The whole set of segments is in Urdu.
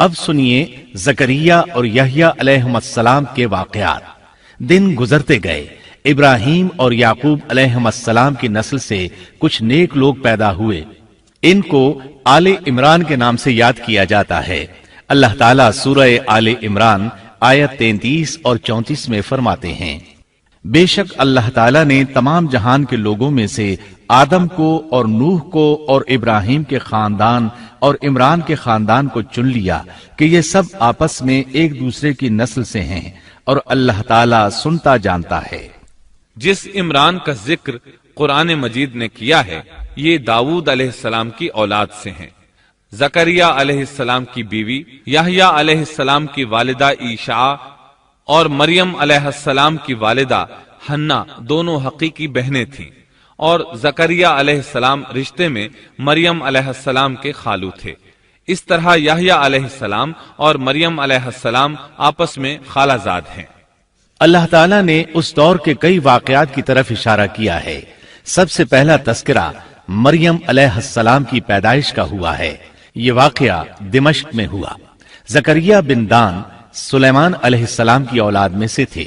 اب سنیے زکریا اور یحییٰ علیہم السلام کے واقعات۔ دن گزرتے گئے، ابراہیم اور یعقوب علیہم السلام کی نسل سے کچھ نیک لوگ پیدا ہوئے۔ ان کو آل عمران کے نام سے یاد کیا جاتا ہے۔ اللہ تعالیٰ سورہ آل عمران آیت 33 اور 34 میں فرماتے ہیں، بے شک اللہ تعالیٰ نے تمام جہان کے لوگوں میں سے آدم کو اور نوح کو اور ابراہیم کے خاندان اور عمران کے خاندان کو چن لیا کہ یہ سب آپس میں ایک دوسرے کی نسل سے ہیں، اور اللہ تعالیٰ سنتا جانتا ہے۔ جس عمران کا ذکر قرآن مجید نے کیا ہے یہ داؤد علیہ السلام کی اولاد سے ہیں۔ زکریا علیہ السلام کی بیوی، یحییٰ علیہ السلام کی والدہ عیشا اور مریم علیہ السلام کی والدہ حنا دونوں حقیقی بہنیں تھیں، اور زکریا علیہ السلام رشتے میں مریم علیہ السلام کے خالو تھے۔ اس طرح یحییٰ علیہ السلام اور مریم علیہ السلام آپس میں خالہ زاد ہیں۔ اللہ تعالیٰ نے اس دور کے کئی واقعات کی طرف اشارہ کیا ہے۔ سب سے پہلا تذکرہ مریم علیہ السلام کی پیدائش کا ہوا ہے۔ یہ واقعہ دمشق میں ہوا۔ زکریا بن دان سلیمان علیہ السلام کی اولاد میں سے تھے۔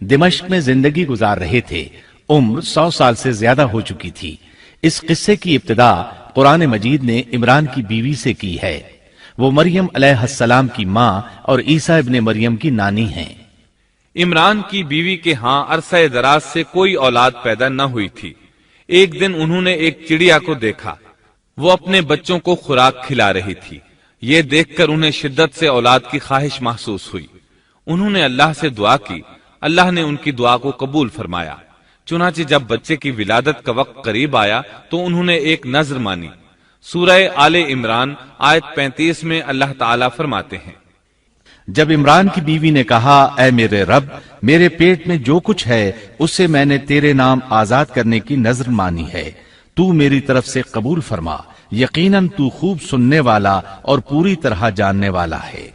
دمشق میں زندگی گزار رہے تھے۔ عمر 100 سال سے زیادہ ہو چکی تھی۔ اس قصے کی ابتدا قرآن مجید نے عمران کی بیوی سے کی ہے۔ وہ مریم علیہ السلام کی ماں اور عیسیٰ ابن مریم کی نانی ہیں۔ عمران کی بیوی کے ہاں عرصہ دراز سے کوئی اولاد پیدا نہ ہوئی تھی۔ ایک دن انہوں نے ایک چڑیا کو دیکھا، وہ اپنے بچوں کو خوراک کھلا رہی تھی۔ یہ دیکھ کر انہیں شدت سے اولاد کی خواہش محسوس ہوئی۔ انہوں نے اللہ سے دعا کی، اللہ نے ان کی دعا کو قبول فرمایا۔ چنانچہ جب بچے کی ولادت کا وقت قریب آیا تو انہوں نے ایک نذر مانی۔ سورہ آل عمران آیت 35 میں اللہ تعالیٰ فرماتے ہیں، جب عمران کی بیوی نے کہا، اے میرے رب، میرے پیٹ میں جو کچھ ہے اسے میں نے تیرے نام آزاد کرنے کی نذر مانی ہے، تو میری طرف سے قبول فرما، یقیناً تو خوب سننے والا اور پوری طرح جاننے والا ہے۔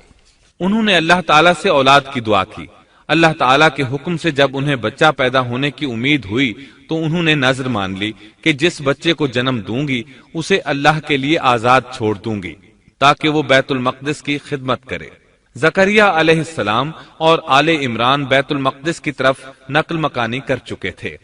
انہوں نے اللہ تعالیٰ سے اولاد کی دعا کی۔ اللہ تعالیٰ کے حکم سے جب انہیں بچہ پیدا ہونے کی امید ہوئی تو انہوں نے نذر مان لی کہ جس بچے کو جنم دوں گی اسے اللہ کے لیے آزاد چھوڑ دوں گی تاکہ وہ بیت المقدس کی خدمت کرے۔ زکریا علیہ السلام اور آل عمران بیت المقدس کی طرف نقل مکانی کر چکے تھے۔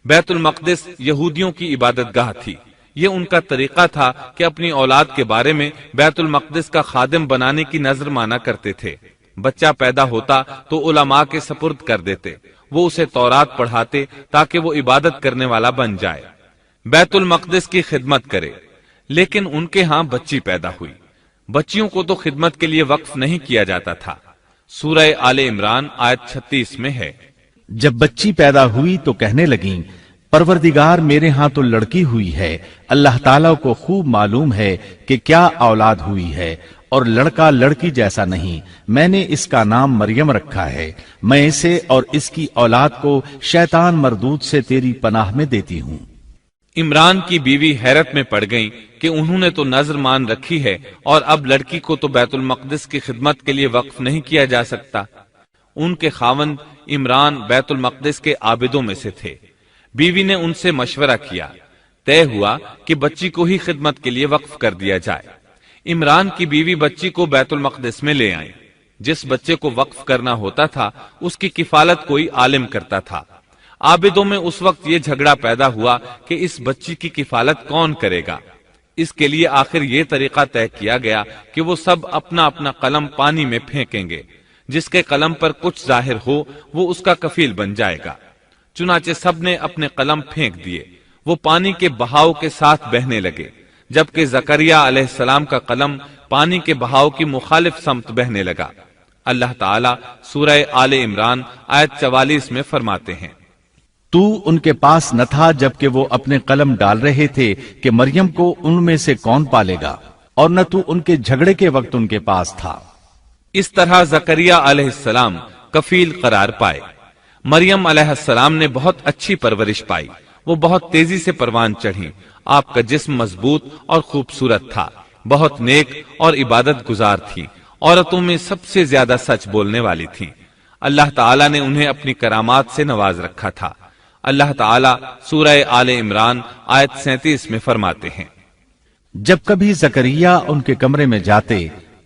بیت المقدس یہودیوں کی عبادت گاہ تھی۔ یہ ان کا طریقہ تھا کہ اپنی اولاد کے بارے میں بیت المقدس کا خادم بنانے کی نذر مانا کرتے تھے۔ بچہ پیدا ہوتا تو علماء کے سپرد کر دیتے، وہ اسے تورات پڑھاتے تاکہ وہ عبادت کرنے والا بن جائے، بیت المقدس کی خدمت کرے۔ لیکن ان کے ہاں بچی پیدا ہوئی۔ بچیوں کو تو خدمت کے لیے وقف نہیں کیا جاتا تھا۔ سورہ آل عمران آیت 36 میں ہے، جب بچی پیدا ہوئی تو کہنے لگیں، پروردگار میرے ہاں تو لڑکی ہوئی ہے، اللہ تعالیٰ کو خوب معلوم ہے کہ کیا اولاد ہوئی ہے، اور لڑکا لڑکی جیسا نہیں، میں نے اس کا نام مریم رکھا ہے، میں اسے اور اس کی اولاد کو شیطان مردود سے تیری پناہ میں دیتی ہوں۔ عمران کی بیوی حیرت میں پڑ گئیں کہ انہوں نے تو نذر مان رکھی ہے اور اب لڑکی کو تو بیت المقدس کی خدمت کے لیے وقف نہیں کیا جا سکتا۔ ان کے خاوند عمران بیت المقدس کے عابدوں میں سے تھے۔ بیوی نے ان سے مشورہ کیا، طے ہوا کہ بچی کو ہی خدمت کے لیے وقف کر دیا جائے۔ عمران کی بیوی بچی کو بیت المقدس میں لے آئیں۔ جس بچے کو وقف کرنا ہوتا تھا اس کی کفالت کوئی عالم کرتا تھا۔ عابدوں میں اس وقت یہ جھگڑا پیدا ہوا کہ اس بچی کی کفالت کون کرے گا۔ اس کے لیے آخر یہ طریقہ طے کیا گیا کہ وہ سب اپنا اپنا قلم پانی میں پھینکیں گے، جس کے قلم پر کچھ ظاہر ہو وہ اس کا کفیل بن جائے گا۔ چنانچہ سب نے اپنے قلم پھینک دیے، وہ پانی کے بہاؤ کے ساتھ بہنے لگے، جبکہ زکریا علیہ السلام کا قلم پانی کے بہاؤ کی مخالف سمت بہنے لگا۔ اللہ تعالیٰ سورہ آل عمران آیت 44 میں فرماتے ہیں، تو ان کے پاس نہ تھا جبکہ وہ اپنے قلم ڈال رہے تھے کہ مریم کو ان میں سے کون پالے گا، اور نہ تو ان کے جھگڑے کے وقت ان کے پاس تھا۔ اس طرح زکریا علیہ السلام کفیل قرار پائے۔ مریم علیہ السلام نے بہت اچھی پرورش پائی، وہ بہت تیزی سے پروان چڑھی۔ آپ کا جسم مضبوط اور خوبصورت تھا، بہت نیک اور عبادت گزار تھی، عورتوں میں سب سے زیادہ سچ بولنے والی تھی۔ اللہ تعالیٰ نے انہیں اپنی کرامات سے نواز رکھا تھا۔ اللہ تعالیٰ سورہ آل عمران آیت 37 میں فرماتے ہیں، جب کبھی زکریا ان کے کمرے میں جاتے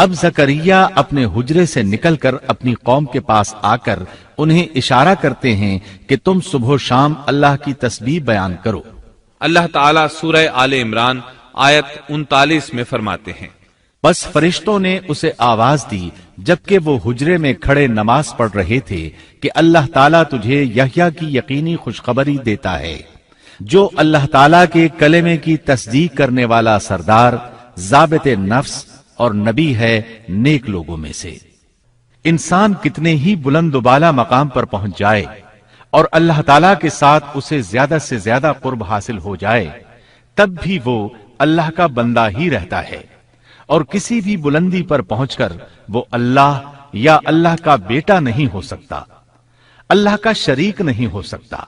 اب زکریا اپنے حجرے سے نکل کر اپنی قوم کے پاس آ کر انہیں اشارہ کرتے ہیں کہ تم صبح و شام اللہ کی تسبیح بیان کرو۔ اللہ تعالیٰ سورہ آل عمران آیت 39 میں فرماتے ہیں، بس فرشتوں نے اسے آواز دی جبکہ وہ حجرے میں کھڑے نماز پڑھ رہے تھے کہ اللہ تعالیٰ تجھے یحییٰ کی یقینی خوشخبری دیتا ہے، جو اللہ تعالیٰ کے کلمے کی تصدیق کرنے والا سردار، ضابط نفس اور نبی ہے نیک لوگوں میں سے۔ انسان کتنے ہی بلند و بالا مقام پر پہنچ جائے اور اللہ تعالیٰ کے ساتھ اسے زیادہ سے زیادہ قرب حاصل ہو جائے، تب بھی وہ اللہ کا بندہ ہی رہتا ہے، اور کسی بھی بلندی پر پہنچ کر وہ اللہ یا اللہ کا بیٹا نہیں ہو سکتا، اللہ کا شریک نہیں ہو سکتا۔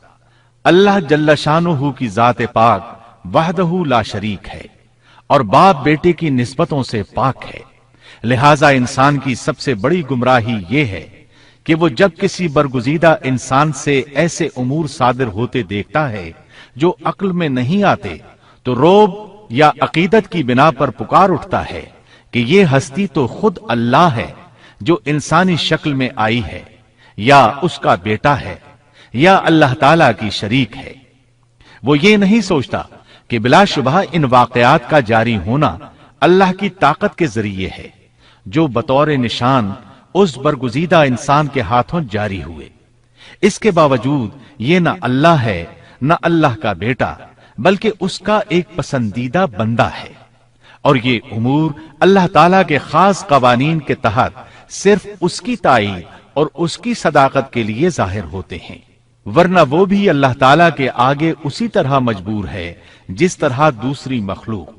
اللہ جل شانہ کی ذات پاک وحدہ لا شریک ہے اور باپ بیٹے کی نسبتوں سے پاک ہے، لہذا انسان کی سب سے بڑی گمراہی یہ ہے کہ وہ جب کسی برگزیدہ انسان سے ایسے امور صادر ہوتے دیکھتا ہے جو عقل میں نہیں آتے تو روب یا عقیدت کی بنا پر پکار اٹھتا ہے کہ یہ ہستی تو خود اللہ ہے جو انسانی شکل میں آئی ہے، یا اس کا بیٹا ہے، یا اللہ تعالی کی شریک ہے۔ وہ یہ نہیں سوچتا کہ بلا شبہ ان واقعات کا جاری ہونا اللہ کی طاقت کے ذریعے ہے جو بطور نشان اس برگزیدہ انسان کے ہاتھوں جاری ہوئے۔ اس کے باوجود یہ نہ اللہ ہے نہ اللہ کا بیٹا، بلکہ اس کا ایک پسندیدہ بندہ ہے، اور یہ امور اللہ تعالیٰ کے خاص قوانین کے تحت صرف اس کی تائید اور اس کی صداقت کے لیے ظاہر ہوتے ہیں، ورنہ وہ بھی اللہ تعالیٰ کے آگے اسی طرح مجبور ہے جس طرح دوسری مخلوق۔